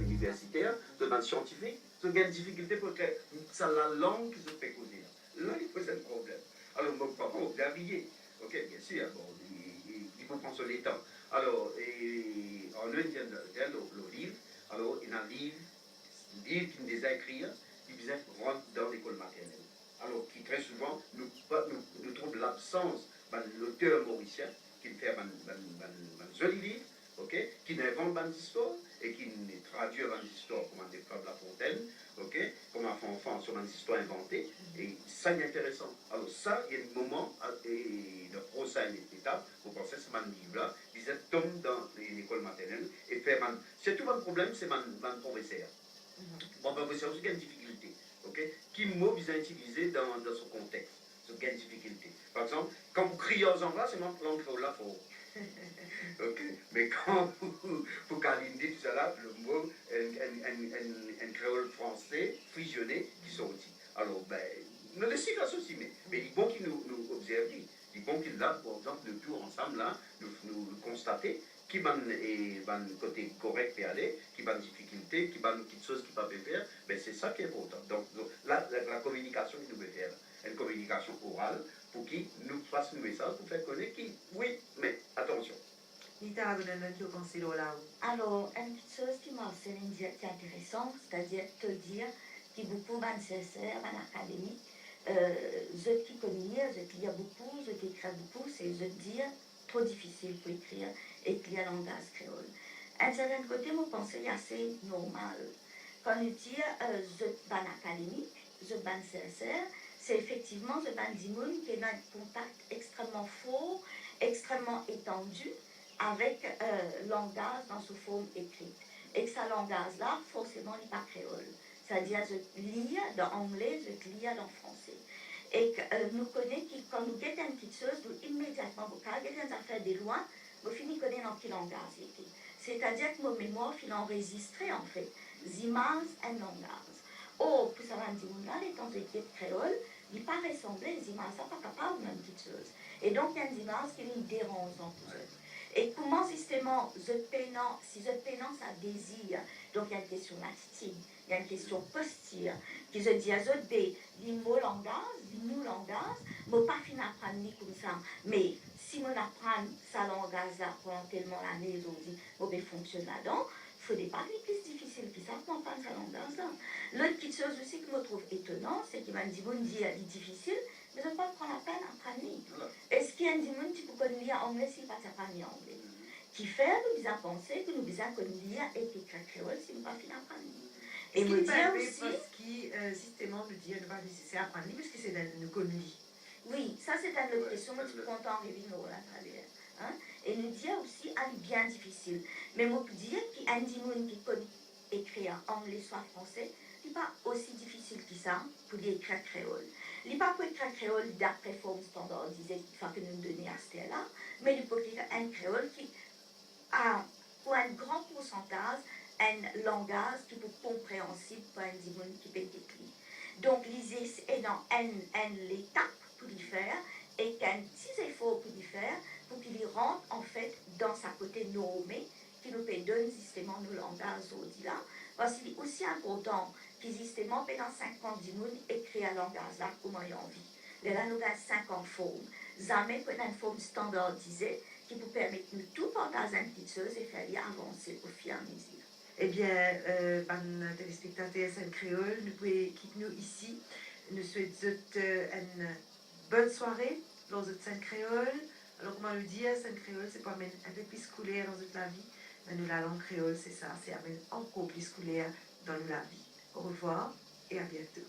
universitaire, de ban scientifique, ils ont une difficulté pour que ça la langue qui se fait causer. Là, il pose un problème. Alors, mon papa, vous habillé. Ok, bien sûr, bon, il faut prendre les temps. Alors, en un il y a le livre, alors, il y a un livre qui nous a écrit, qui rentre dans l'école maternelle. Alors, qui très souvent nous trouve l'absence de l'auteur mauricien, qui fait un joli livre, okay, qui invente des histoires et qui traduit des histoires comme des Fable La Fontaine, okay, comme un enfant sur des histoires inventées. Et ça, c'est intéressant. Alors, ça, il y a un moment, et le procès une étape, vous pensez que c'est un livre-là, qui tombe dans l'école maternelle et fait. C'est tout mon problème, c'est mon professeur. Mon professeur, c'est une difficulté. Okay? Qui mot vous a utilisé dans ce contexte, c'est une difficulté. Par exemple, quand vous criez aux anglais, c'est mon langue créole là, faut. Okay? Mais quand vous calindez tout ça là, le mot un créole français fusionné qui sortit. Alors, ben, nous le savons aussi, mais il est bon qu'il nous observe, il est bon qu'il là, par exemple, nous tous ensemble là, nous constater qui va le côté correct et aller, qui va une difficulté, qui va une petite chose qui va faire, ben c'est ça qui est important. Donc là, la communication qu'il nous veut faire, une communication orale, pour qu'il nous fasse un message, pour faire connaître qui, oui, mais attention. Alors, une petite chose qui m'a aussi intéressant, c'est-à-dire te dire que beaucoup nécessaire en académique, je qui connais, je qui lis beaucoup, je qui écris beaucoup, c'est je dire trop difficile pour écrire en langage créole. À un certain côté, mon pensée est assez normal. Quand on dit je ban académique, je ban sincère, c'est effectivement je ban dimoun qui est dans un contact extrêmement fort, extrêmement étendu avec langage dans sa forme écrite. Et que ce langage-là, forcément, n'est pas créole. C'est-à-dire, je lis dans anglais, je lis dans français. Et que nous connaissons que quand nous guettons une petite chose, nous immédiatement, vous guettez des affaires de loin, vous finissez connaître dans quel langage était. C'est-à-dire que nos mémoires finissent enregistrées, en fait, des images et langage. Or, pour ça, on dit, là, les temps de créole, il n'est pas ressemblé, les images, ça pas capable d'une petite chose. Et donc, il y a des images qui nous dérangent dans tout ça. Et comment justement, si je pénant ça désir, donc il y a une question d'attitude, il y a une question posture, qui je dis à des mots langage, des mots langage, je ne pas finir apprendre comme ça, mais si on apprend ça langage là pendant tellement l'année aujourd'hui, on peut fonctionner là-dedans, il faut des parler plus difficiles que ça pour apprendre ça langage là. L'autre petite chose aussi que je trouve étonnant, c'est qu'il m'a dit, bon, il est difficile, mais je ne pas prendre la peine d'apprendre. Est-ce qu'il y a un dimanche qui peut lire anglais s'il ne pas lire anglais? Qui fait nous bien penser que nous bien lire et écrire créole si nous ne pas finir apprendre. Et me dire aussi. Parce que systématiquement nous dire ne pas nécessaire apprendre parce que c'est dans nous connaître. Oui, ça c'est une autre question, moi je suis content de vivre là à travers. Hein? Et nous dire aussi, elle est bien difficile. Mais moi je dire qu'il y a un dimanche qui connaît écrire anglais soit français, ce n'est pas aussi difficile que ça pour écrire créole. Il n'est pas pour écrire créole d'après forme standardisée qu'il faut que nous donnions à ce là, mais il faut écrire un créole qui a pour un grand pourcentage un langage qui est compréhensible pour un dimanche qui peut être écrit. Donc l'idée est dans l'étape pour y faire et qu'un petit effort pour y faire pour qu'il y rentre en fait dans sa côté normée qui nous peut donner justement nos langages aujourd'hui là. Parce qu'il est aussi important que justement pendant 50 dimoun écrit un langage là comme il y a envie. Là nous avons 50 formes. Jamais pour une forme standardisée qui vous permettre de tout partager une petite chose et faire avancer au fur et à mesure. Eh bien, téléspectateurs en créole, nous pouvons quitter nous ici. Nous souhaitons une bonne soirée dans notre scène créole. Alors, comment le dire, scène créole, c'est pas un peu plus scolaire dans toute la vie. Mais nous, la langue créole, c'est ça, c'est encore plus scolaire dans la vie. Au revoir et à bientôt.